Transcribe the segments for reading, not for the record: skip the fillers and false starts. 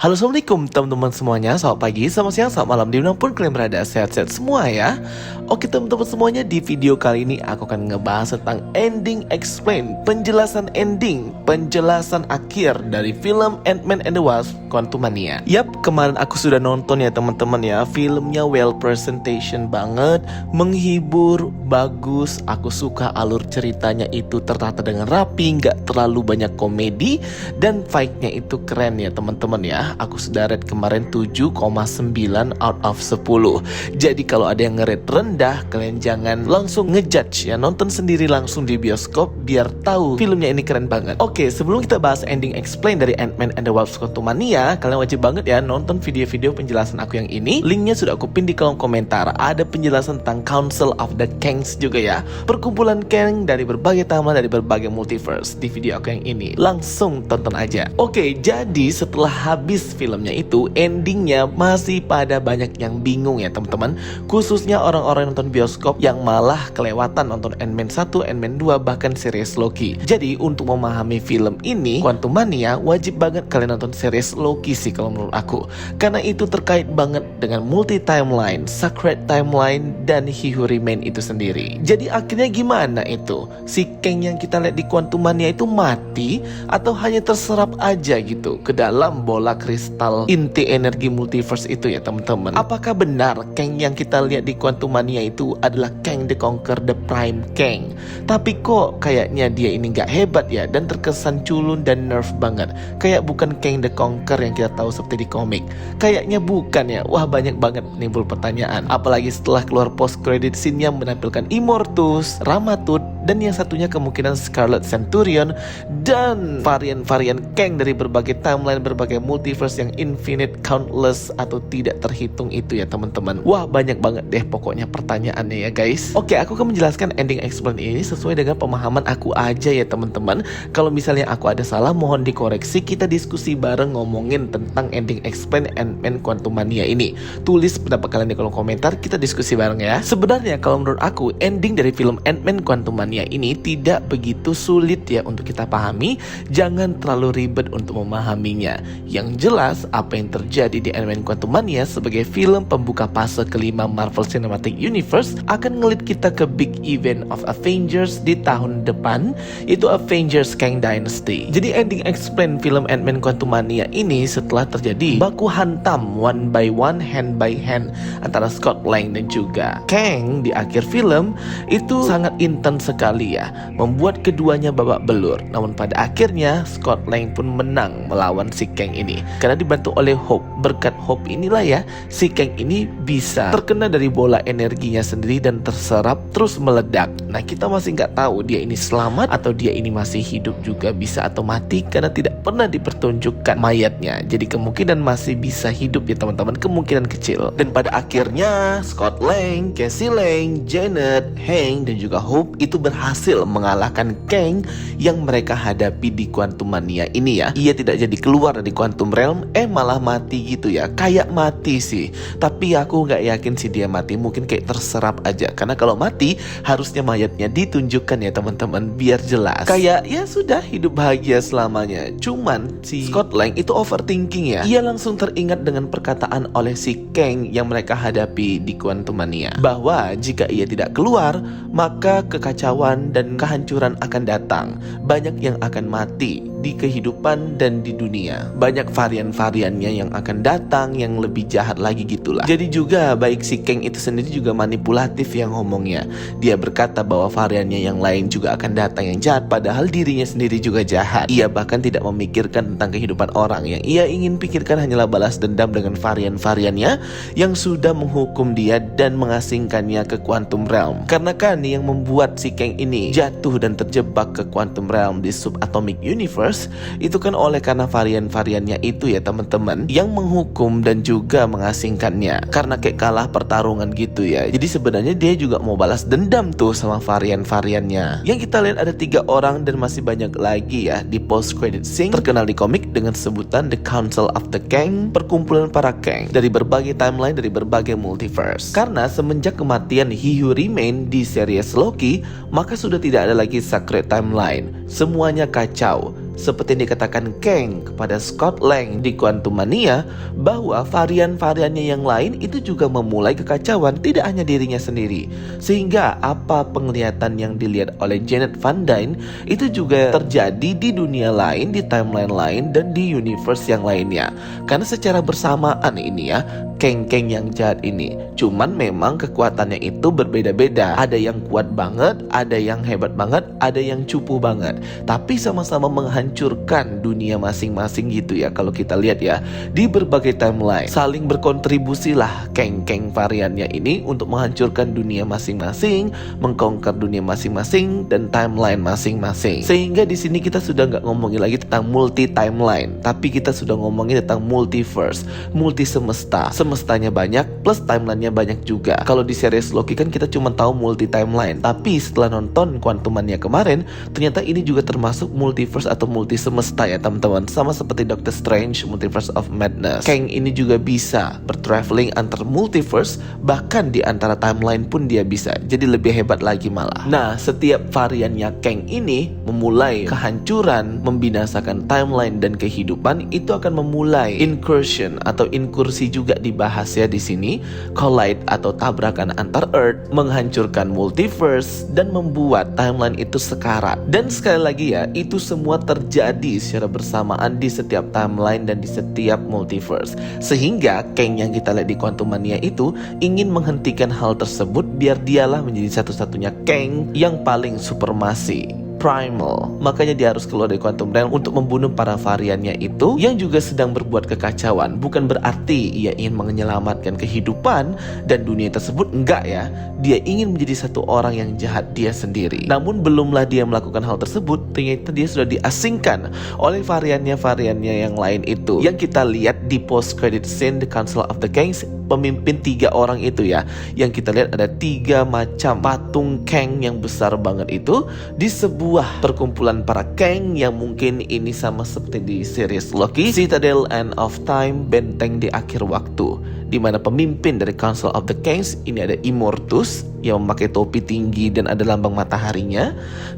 Halo, assalamualaikum teman-teman semuanya. Selamat pagi, selamat siang, selamat malam, dimanapun kalian berada. Sehat-sehat semua ya. Oke teman-teman semuanya, di video kali ini aku akan ngebahas tentang ending explain, penjelasan ending, penjelasan akhir dari film Ant-Man and the Wasp: Quantumania. Yap, kemarin aku sudah nonton ya teman-teman ya. Filmnya well presentation banget, menghibur, bagus. Aku suka alur ceritanya itu tertata dengan rapi, nggak terlalu banyak komedi, dan fight-nya itu keren ya teman-teman ya. Aku sudah rate kemarin 7,9 out of 10. Jadi kalau ada yang nge-rate rendah, kalian jangan langsung ngejudge ya. Nonton sendiri langsung di bioskop biar tahu filmnya ini keren banget. Oke, sebelum kita bahas ending explain dari Ant-Man and the Wasp: Quantumania, kalian wajib banget ya nonton video-video penjelasan aku yang ini. Linknya sudah aku pin di kolom komentar. Ada penjelasan tentang Council of the Kangs juga ya. Perkumpulan Kang dari berbagai timeline, dari berbagai multiverse. Di video aku yang ini langsung tonton aja. Oke, jadi setelah habis filmnya itu, endingnya masih pada banyak yang bingung ya teman-teman. Khususnya orang-orang yang nonton bioskop yang malah kelewatan nonton Ant-Man 1, Ant-Man 2, bahkan series Loki. Jadi untuk memahami film ini, Quantumania, wajib banget kalian nonton series Loki sih kalau menurut aku. Karena itu terkait banget dengan multi timeline, sacred timeline, dan He Who Remain itu sendiri. Jadi akhirnya gimana itu? Si Kang yang kita lihat di Quantumania itu mati atau hanya terserap aja gitu ke dalam bola kristal inti energi multiverse itu ya teman-teman. Apakah benar Kang yang kita lihat di Quantumania itu adalah Kang the Conqueror, the Prime Kang? Tapi kok kayaknya dia ini gak hebat ya, dan terkesan culun dan nerf banget. Kayak bukan Kang the Conqueror yang kita tahu seperti di komik. Kayaknya bukan ya. Wah, banyak banget nimbul pertanyaan. Apalagi setelah keluar post credit scene yang menampilkan Immortus, Ramatut, dan yang satunya kemungkinan Scarlet Centurion, dan varian-varian Kang dari berbagai timeline, berbagai multiverse yang infinite, countless, atau tidak terhitung itu ya teman-teman. Wah, banyak banget deh pokoknya pertanyaannya ya guys. Oke, aku akan menjelaskan ending explain ini sesuai dengan pemahaman aku aja ya teman-teman. Kalau misalnya aku ada salah, mohon dikoreksi. Kita diskusi bareng ngomongin tentang ending explain Ant-Man Quantumania ini. Tulis pendapat kalian di kolom komentar, kita diskusi bareng ya. Sebenarnya kalau menurut aku, ending dari film Ant-Man Quantumania ini tidak begitu sulit ya untuk kita pahami. Jangan terlalu ribet untuk memahaminya. Yang jelas apa yang terjadi di Ant-Man Quantumania sebagai film pembuka fase kelima Marvel Cinematic Universe akan ngelit kita ke big event of Avengers di tahun depan, yaitu Avengers Kang Dynasty. Jadi ending explain film Ant-Man Quantumania ini setelah terjadi baku hantam one by one, hand by hand antara Scott Lang dan juga Kang di akhir film itu sangat intens sekali ya, membuat keduanya babak belur. Namun pada akhirnya Scott Lang pun menang melawan si Kang ini karena dibantu oleh Hope. Berkat Hope inilah ya, si Kang ini bisa terkena dari bola energinya sendiri dan terserap terus meledak. Nah, kita masih nggak tahu dia ini selamat atau dia ini masih hidup juga bisa atau mati karena tidak pernah dipertunjukkan mayatnya. Jadi kemungkinan masih bisa hidup ya teman-teman, kemungkinan kecil. Dan pada akhirnya Scott Lang, Cassie Lang, Janet, Hank, dan juga Hope itu berhasil mengalahkan Kang yang mereka hadapi di Quantumania ini ya. Ia tidak jadi keluar dari Quantum Realm, malah mati gitu ya. Kayak mati sih, tapi aku nggak yakin sih dia mati. Mungkin kayak terserap aja, karena kalau mati harusnya mayatnya ditunjukkan ya teman-teman, biar jelas kayak ya sudah hidup bahagia selamanya. Cuman si Scott Lang itu overthinking ya. Ia langsung teringat dengan perkataan oleh si Kang yang mereka hadapi di Quantumania, bahwa jika ia tidak keluar maka kekacauan dan kehancuran akan datang. Banyak yang akan mati di kehidupan dan di dunia. Banyak varian-variannya yang akan datang yang lebih jahat lagi gitulah. Jadi juga baik si Kang itu sendiri juga manipulatif yang ngomongnya. Dia berkata bahwa variannya yang lain juga akan datang yang jahat, padahal dirinya sendiri juga jahat. Ia bahkan tidak memikirkan tentang kehidupan orang. Yang ia ingin pikirkan hanyalah balas dendam dengan varian-variannya yang sudah menghukum dia dan mengasingkannya ke Quantum Realm. Karena kan yang membuat si Kang ini jatuh dan terjebak ke Quantum Realm di Subatomic Universe itu kan oleh karena varian-variannya itu ya teman-teman, yang menghukum dan juga mengasingkannya. Karena kayak kalah pertarungan gitu ya. Jadi sebenarnya dia juga mau balas dendam tuh sama varian-variannya. Yang kita lihat ada 3 orang dan masih banyak lagi ya di post credit scene terkenal di komik dengan sebutan The Council of the Kang, perkumpulan para Kang dari berbagai timeline, dari berbagai multiverse. Karena semenjak kematian He Who Remain di series Loki, maka sudah tidak ada lagi sacred timeline. Semuanya kacau. seperti yang dikatakan Kang kepada Scott Lang di Quantumania, bahwa varian-variannya yang lain itu juga memulai kekacauan, tidak hanya dirinya sendiri. Sehingga apa penglihatan yang dilihat oleh Janet Van Dyne itu juga terjadi di dunia lain, di timeline lain, dan di universe yang lainnya. Karena secara bersamaan ini ya, Kang-Kang yang jahat ini, cuman memang kekuatannya itu berbeda-beda. Ada yang kuat banget, ada yang hebat banget, ada yang cupu banget. Tapi sama-sama menghancurkan dunia masing-masing gitu ya. Kalau kita lihat ya, di berbagai timeline saling berkontribusi lah Kang-Kang variannya ini untuk menghancurkan dunia masing-masing, mengkonquer dunia masing-masing dan timeline masing-masing. Sehingga di sini kita sudah nggak ngomongin lagi tentang multi timeline, tapi kita sudah ngomongin tentang multiverse, multi semesta. Semestanya banyak plus timelinenya banyak juga. Kalau di series Loki kan kita cuma tahu multi timeline, tapi setelah nonton Quantumania kemarin, ternyata ini juga termasuk multiverse atau multi semesta ya teman-teman. Sama seperti Doctor Strange Multiverse of Madness, Kang ini juga bisa bertraveling antar multiverse, bahkan di antara timeline pun dia bisa. Jadi lebih hebat lagi malah. Nah, setiap variannya Kang ini memulai kehancuran, membinasakan timeline dan kehidupan, itu akan memulai incursion atau inkursi juga dibahas ya di sini, collide atau tabrakan antar Earth, menghancurkan multiverse dan membuat timeline itu sekarat. Dan sekali lagi ya, itu semua terjadi secara bersamaan di setiap timeline dan di setiap multiverse. Sehingga Kang yang kita lihat di Quantumania itu ingin menghentikan hal tersebut biar dialah menjadi satu-satunya Kang yang paling supremasi, primal. Makanya dia harus keluar dari Quantum Realm untuk membunuh para variannya itu yang juga sedang berbuat kekacauan. Bukan berarti ia ingin menyelamatkan kehidupan dan dunia tersebut, enggak ya. Dia ingin menjadi satu orang yang jahat dia sendiri. Namun belumlah dia melakukan hal tersebut, ternyata dia sudah diasingkan oleh variannya yang lain itu. Yang kita lihat di post credit scene The Council of the Kangs, pemimpin 3 orang itu ya, yang kita lihat ada 3 macam patung Kang yang besar banget itu di sebuah perkumpulan para Kang yang mungkin ini sama seperti di series Loki, Citadel End of Time, benteng di akhir waktu, di mana pemimpin dari Council of the Kangs ini ada Immortus yang memakai topi tinggi dan ada lambang mataharinya.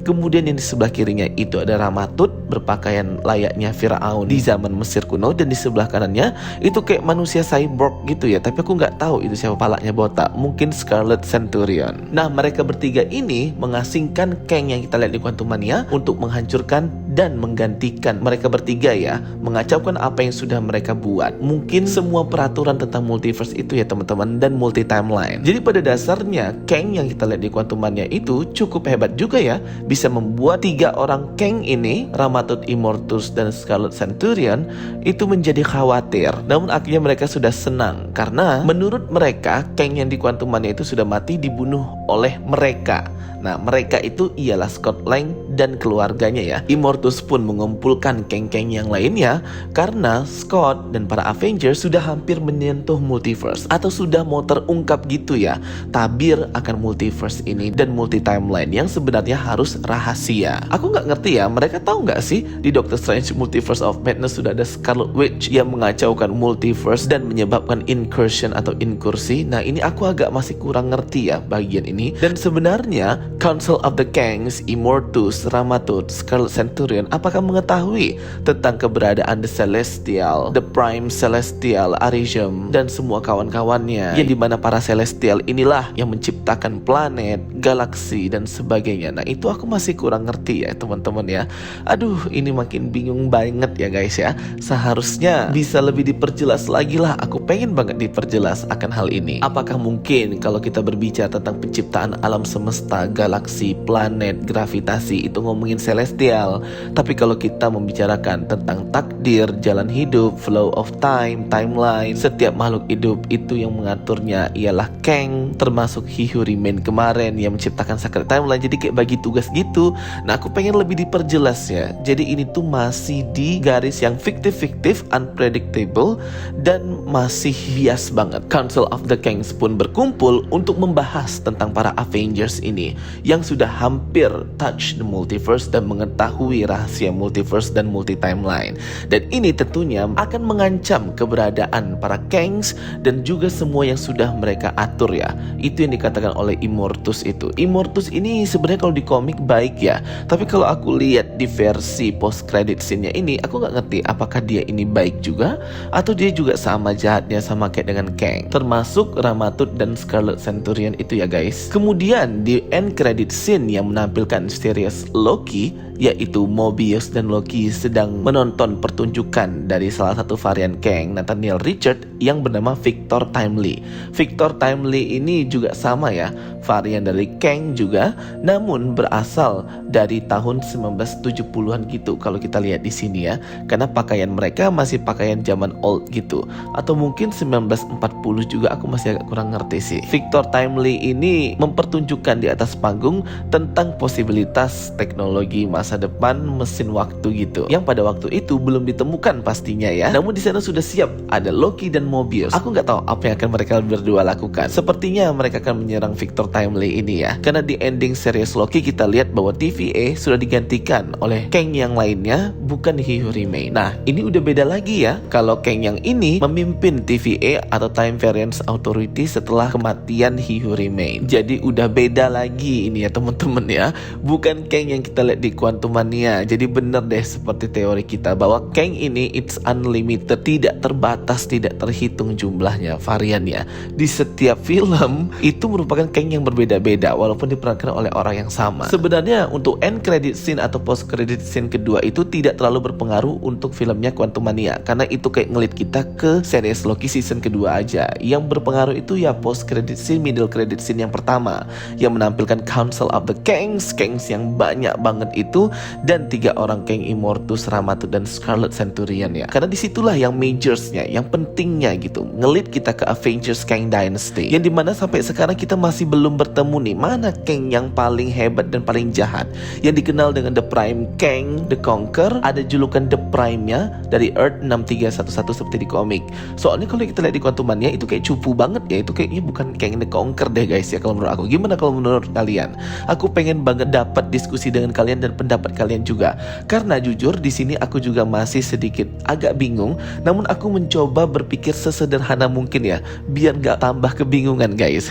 Kemudian yang di sebelah kirinya itu ada Ramatut berpakaian layaknya Firaun di zaman Mesir kuno, dan di sebelah kanannya itu kayak manusia cyborg gitu ya, tapi aku nggak tahu itu siapa, palanya botak, mungkin Scarlet Centurion. Nah, mereka bertiga ini mengasingkan Kang yang kita lihat di Quantumania untuk menghancurkan dan menggantikan mereka bertiga ya, mengacaukan apa yang sudah mereka buat. Mungkin semua peraturan tentang multiverse itu ya teman-teman, dan multi timeline. Jadi pada dasarnya Kang yang kita lihat di Quantumania itu cukup hebat juga ya, bisa membuat 3 orang Kang ini, Ramatut, Immortus, dan Scarlet Centurion itu menjadi khawatir. Namun akhirnya mereka sudah senang karena menurut mereka Kang yang di Quantumania itu sudah mati dibunuh oleh mereka. Nah, mereka itu ialah Scott Lang dan keluarganya ya. Immortus pun mengumpulkan Kang-Kang yang lainnya karena Scott dan para Avengers sudah hampir menyentuh multiverse atau sudah mau terungkap gitu ya, tabir akan multiverse ini dan multi timeline yang sebenarnya harus rahasia. Aku nggak ngerti ya, mereka tahu nggak sih di Doctor Strange Multiverse of Madness sudah ada Scarlet Witch yang mengacaukan multiverse dan menyebabkan incursion atau inkursi. Nah, ini aku agak masih kurang ngerti ya bagian ini. Dan sebenarnya Council of the Kangs, Immortus, Ramatut, Scarlet Centurion apakah mengetahui tentang keberadaan The Celestial, The Prime Celestial, Arishem, dan semua kawan-kawannya, yang dimana para Celestial inilah yang menciptakan planet, galaksi, dan sebagainya. Nah, itu aku masih kurang ngerti ya teman-teman ya. Aduh, ini makin bingung banget ya guys ya. Seharusnya bisa lebih diperjelas lagi lah. Aku pengen banget diperjelas akan hal ini. Apakah mungkin kalau kita berbicara tentang penciptaan alam semesta, galaksi, planet, gravitasi itu ngomongin celestial, tapi kalau kita membicarakan tentang takdir, jalan hidup, flow of time, timeline, setiap makhluk hidup itu yang mengaturnya ialah Kang, termasuk He Who Remain kemarin yang menciptakan Sacred Timeline. Jadi kayak bagi tugas gitu. Nah, aku pengen lebih diperjelas ya. Jadi ini tuh masih di garis yang fiktif-fiktif, unpredictable, dan masih bias banget. Council of the Kangs pun berkumpul untuk membahas tentang para Avengers ini. yang sudah hampir touch the multiverse dan mengetahui rahasia multiverse dan multi timeline. Dan ini tentunya akan mengancam keberadaan para Kangs dan juga semua yang sudah mereka atur ya. Itu yang dikatakan oleh Immortus itu. Immortus ini sebenarnya kalau di komik baik ya, tapi kalau aku lihat di versi post credit scene-nya ini, aku nggak ngerti apakah dia ini baik juga atau dia juga sama jahatnya sama kayak dengan Kang, termasuk Ramatut dan Scarlet Centurion itu ya guys. Kemudian di end credit scene yang menampilkan series Loki, yaitu Mobius dan Loki sedang menonton pertunjukan dari salah satu varian Kang, Nathaniel Richard, yang bernama Victor Timely. Victor Timely ini juga sama ya, varian dari Kang juga, namun berasal dari tahun 1970-an gitu kalau kita lihat di sini ya, karena pakaian mereka masih pakaian zaman old gitu, atau mungkin 1940 juga, aku masih agak kurang ngerti sih. Victor Timely ini mempertunjukkan di atas panggung tentang posibilitas teknologi masa depan mesin waktu gitu, yang pada waktu itu belum ditemukan pastinya ya. Namun di sana sudah siap ada Loki dan Mobius. Aku nggak tahu apa yang akan mereka berdua lakukan. Sepertinya mereka akan menyerang Victor Timely ini ya, karena di ending series Loki kita lihat bahwa TVA sudah digantikan oleh Kang yang lainnya, bukan He Who Remains. Nah ini udah beda lagi ya, kalau Kang yang ini memimpin TVA atau Time Variance Authority setelah kematian He Who Remains. Jadi udah beda lagi ini ya teman-teman ya, bukan Kang yang kita lihat di Quantumania. Jadi bener deh seperti teori kita bahwa Kang ini it's unlimited, tidak terbatas, tidak terhitung jumlahnya, variannya. Di setiap film itu merupakan Kang yang berbeda-beda walaupun diperankan oleh orang yang sama. Sebenarnya untuk end credit scene atau post credit scene kedua itu tidak terlalu berpengaruh untuk filmnya Quantumania, karena itu kayak ngelit kita ke series Loki season kedua aja. Yang berpengaruh itu ya post credit scene, middle credit scene yang pertama yang menampilkan Council of the Kangs yang banyak banget itu, dan 3 orang Kang, Immortus, Ramatut, dan Scarlet Centurion ya. Karena disitulah yang majorsnya, yang pentingnya gitu, ngelit kita ke Avengers Kang Dynasty, yang dimana sampai sekarang kita masih belum bertemu nih mana Kang yang paling hebat dan paling jahat, yang dikenal dengan The Prime Kang, The Conqueror. Ada julukan The Prime-nya dari Earth 6311 seperti di komik. Soalnya kalau kita lihat di Quantumania itu kayak cupu banget ya, itu kayaknya bukan Kang The Conqueror deh guys ya kalau menurut aku. Gimana kalau menurut kalian? Aku pengen banget dapat diskusi dengan kalian dan pendapat kalian juga, karena jujur di sini aku juga masih sedikit agak bingung, namun aku mencoba berpikir sesederhana mungkin ya, biar gak tambah kebingungan guys.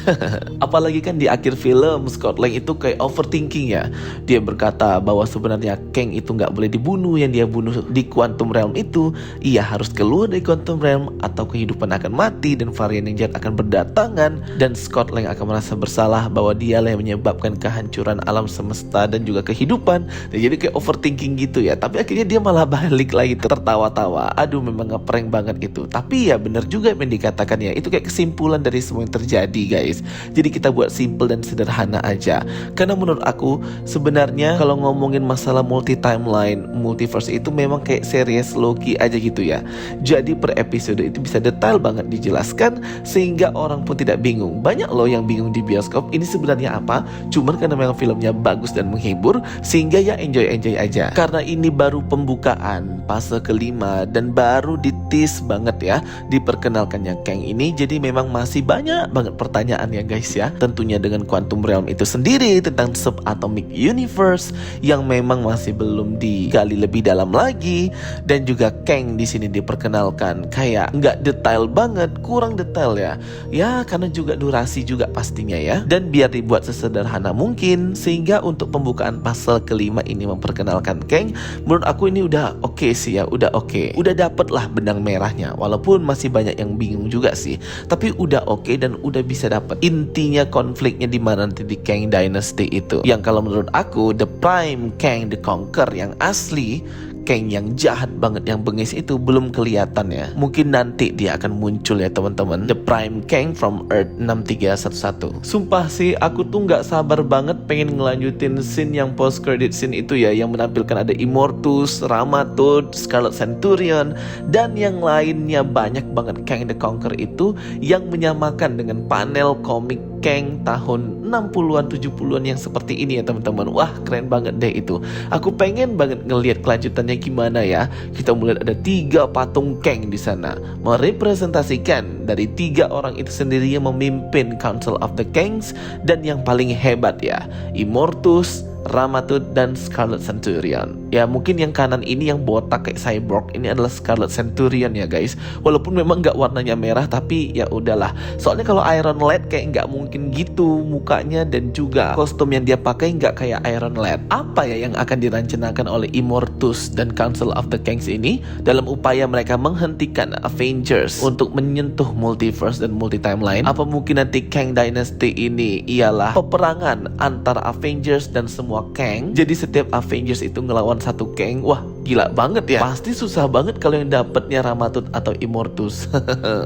Apalagi kan di akhir film Scott Lang itu kayak overthinking ya, dia berkata bahwa sebenarnya Kang itu gak boleh dibunuh, yang dia bunuh di Quantum Realm itu ia harus keluar dari Quantum Realm atau kehidupan akan mati dan varian yang jahat akan berdatangan, dan Scott Lang akan merasa bersalah bahwa dialah yang menyebabkan kehancuran alam semesta dan juga kehidupan. Dan jadi kayak overthinking gitu ya, tapi akhirnya dia malah balik lagi tertawa-tawa. Aduh memang ngeprank banget itu. Tapi ya bener juga yang dikatakan ya, itu kayak kesimpulan dari semua yang terjadi guys. Jadi kita buat simple dan sederhana aja, karena menurut aku sebenarnya kalau ngomongin masalah multi timeline, multiverse itu memang kayak series Loki aja gitu ya. Jadi per episode itu bisa detail banget dijelaskan sehingga orang pun tidak bingung. Banyak loh yang bingung di bioskop ini sebenarnya apa, cuman karena memang filmnya bagus dan menghibur sehingga ya enjoy aja. Karena ini baru pembukaan fase kelima dan baru ditis banget ya diperkenalkannya Kang ini, jadi memang masih banyak banget pertanyaan ya guys ya. Tentunya dengan Quantum Realm itu sendiri, tentang subatomic universe yang memang masih belum digali lebih dalam lagi, dan juga Kang di sini diperkenalkan kayak nggak detail banget, kurang detail ya. Ya karena juga durasi juga pastinya ya, dan biar dibuat sesederhana mungkin sehingga untuk pembukaan pasal kelima ini memperkenalkan Kang, menurut aku ini udah oke sih ya, udah oke. Udah dapet lah benang merahnya, walaupun masih banyak yang bingung juga sih, tapi udah oke dan udah bisa dapet intinya konfliknya di mana nanti di Kang Dynasty itu. Yang kalau menurut aku The Prime Kang The Conqueror yang asli, Kang yang jahat banget, yang bengis itu belum kelihatan ya. Mungkin nanti dia akan muncul ya teman-teman, The Prime Kang from Earth 6311. Sumpah sih aku tuh gak sabar banget pengen ngelanjutin scene yang post credit scene itu ya, yang menampilkan ada Immortus, Ramatut, Scarlet Centurion, dan yang lainnya. Banyak banget Kang the Conqueror itu yang menyamakan dengan panel komik Kang tahun 60-an 70-an yang seperti ini ya teman-teman. Wah, keren banget deh itu. Aku pengen banget ngelihat kelanjutannya gimana ya. Kita melihat ada 3 patung Kang di sana, merepresentasikan dari 3 orang itu sendiri yang memimpin Council of the Kangs, dan yang paling hebat ya, Immortus, Ramatut, dan Scarlet Centurion. Ya mungkin yang kanan ini yang botak kayak cyborg ini adalah Scarlet Centurion ya guys. Walaupun memang nggak warnanya merah, tapi ya udahlah. Soalnya kalau Iron Lad kayak nggak mungkin gitu mukanya, dan juga kostum yang dia pakai nggak kayak Iron Lad. Apa ya yang akan dirancanakan oleh Immortus dan Council of the Kangs ini dalam upaya mereka menghentikan Avengers untuk menyentuh multiverse dan multi timeline? Apa mungkin nanti Kang Dynasty ini ialah peperangan antara Avengers dan semua Kang? Jadi setiap Avengers itu ngelawan satu Kang. Wah, gila banget ya. Pasti susah banget kalau yang dapetnya Ramatut atau Immortus.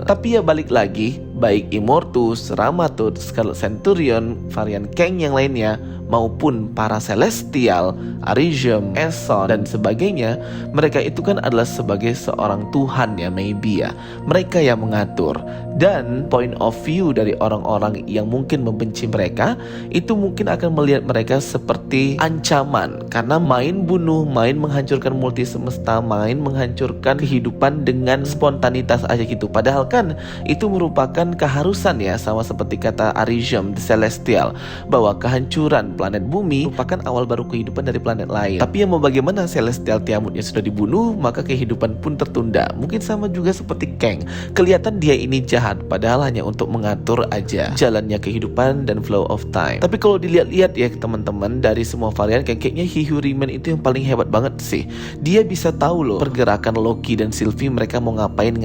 Tapi ya balik lagi, baik Immortus, Ramatut, Scarlet Centurion, varian Kang yang lainnya, maupun para Celestial, Arishem, Eson, dan sebagainya, mereka itu kan adalah sebagai seorang Tuhan ya, maybe ya. Mereka yang mengatur. Dan point of view dari orang-orang yang mungkin membenci mereka, itu mungkin akan melihat mereka seperti ancaman. Karena main bunuh, main menghancurkan multi semesta, main menghancurkan kehidupan dengan spontanitas aja gitu. Padahal kan itu merupakan keharusan ya, sama seperti kata Arishem, the Celestial, bahwa kehancuran planet bumi merupakan awal baru kehidupan dari planet lain. Tapi yang mau bagaimana, Celestial Tiamutnya sudah dibunuh, maka kehidupan pun tertunda. Mungkin sama juga seperti Kang. Kelihatan dia ini jahat, padahal hanya untuk mengatur aja jalannya kehidupan dan flow of time. Tapi kalau dilihat-lihat ya teman-teman, dari semua varian kayaknya Hihuriman itu yang paling hebat banget sih. Dia bisa tahu loh pergerakan Loki dan Sylvie, mereka mau ngapain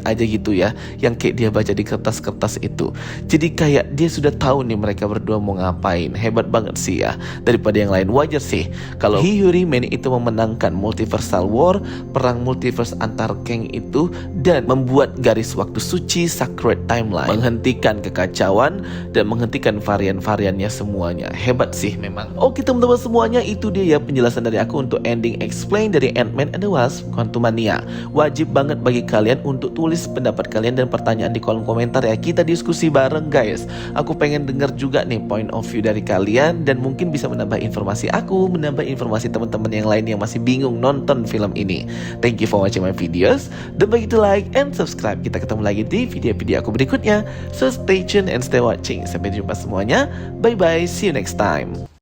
aja gitu ya, yang kayak dia baca di kertas-kertas itu. Jadi kayak dia sudah tahu nih mereka berdua mau ngapain. Hebat banget sih ya. Daripada yang lain, wajar sih kalau Hihuriman itu memenangkan multiversal war, perang multiverse antar Kang itu, dan membuat garis waktu suci sacred timeline, menghentikan kekacauan dan menghentikan varian-variannya semuanya. Hebat sih memang. Oke teman-teman semuanya, itu dia ya penjelasan dari aku untuk ending explain dari Ant-Man and the Wasp Quantumania. Wajib banget bagi kalian untuk tulis pendapat kalian dan pertanyaan di kolom komentar ya. Kita diskusi bareng guys. Aku pengen denger juga nih point of view dari kalian, dan mungkin bisa menambah informasi aku, menambah informasi teman-teman yang lain yang masih bingung nonton film ini. Thank you for watching my videos. Don't forget to like and subscribe. Kita ketemu lagi di video-video aku berikutnya. So stay tuned and stay watching. Sampai jumpa semuanya. Bye bye. See you next time.